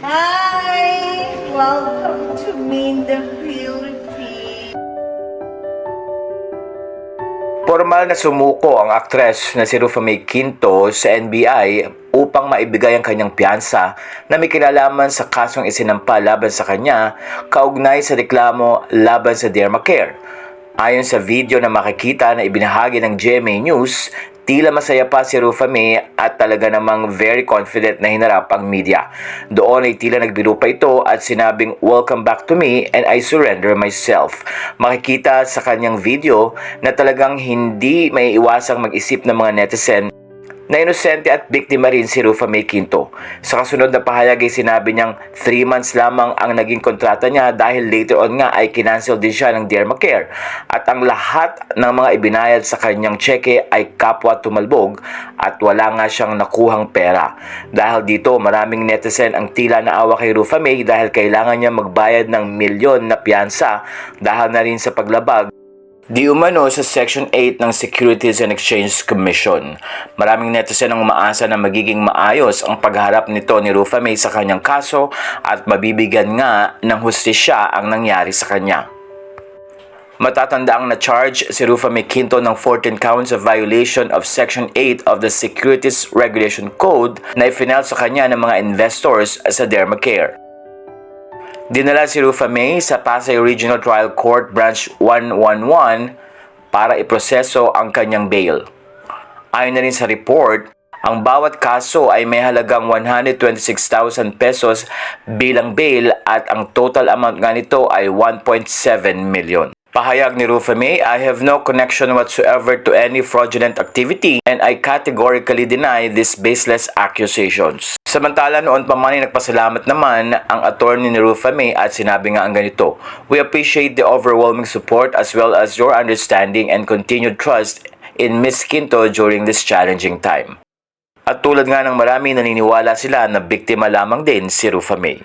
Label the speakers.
Speaker 1: Hi! Welcome to Minda Philippines.
Speaker 2: Formal na sumuko ang aktres na si Rufa May Quinto sa NBI upang maibigay ang kanyang piyansa na may kinalaman sa kasong isinampa laban sa kanya kaugnay sa reklamo laban sa Dermacare. Ayon sa video na makikita na ibinahagi ng GMA News, tila masaya pa si Rufa May at talaga namang very confident na hinarap ang media. Doon ay tila nagbiro pa ito at sinabing, "Welcome back to me and I surrender myself." Makikita sa kanyang video na talagang hindi may iwasang mag-isip ng mga netizen na inosente at biktima rin si Rufa May Quinto. Sa kasunod na pahayag ay sinabi niyang 3 months lamang ang naging kontrata niya dahil later on nga ay kinancel din siya ng Dermacare at ang lahat ng mga ibinayad sa kanyang cheque ay kapwa tumalbog at wala nga siyang nakuhang pera. Dahil dito maraming netizen ang tila naawa kay Rufa May dahil kailangan niya magbayad ng milyon na piyansa dahil na rin sa paglabag di umano sa Section 8 ng Securities and Exchange Commission. Maraming netizen ang umaasa na magiging maayos ang pagharap nito ni Rufa May sa kanyang kaso at mabibigyan nga ng hustisya ang nangyari sa kanya. Matatandaang na-charge si Rufa May Quinto ng 14 counts of violation of Section 8 of the Securities Regulation Code na ifinal sa kanya ng mga investors sa Dermacare. Dinala si Rufa May sa Pasay Regional Trial Court Branch 111 para iproseso ang kanyang bail. Ayon na rin sa report, ang bawat kaso ay may halagang 126,000 pesos bilang bail at ang total amount nga nito ay 1.7 million. Pahayag ni Rufa May, "I have no connection whatsoever to any fraudulent activity and I categorically deny these baseless accusations." Samantala noon pa man ay nagpasalamat naman ang attorney ni Rufa May at sinabi nga ang ganito, "We appreciate the overwhelming support as well as your understanding and continued trust in Ms. Quinto during this challenging time." At tulad nga ng marami, naniniwala sila na biktima lamang din si Rufa May.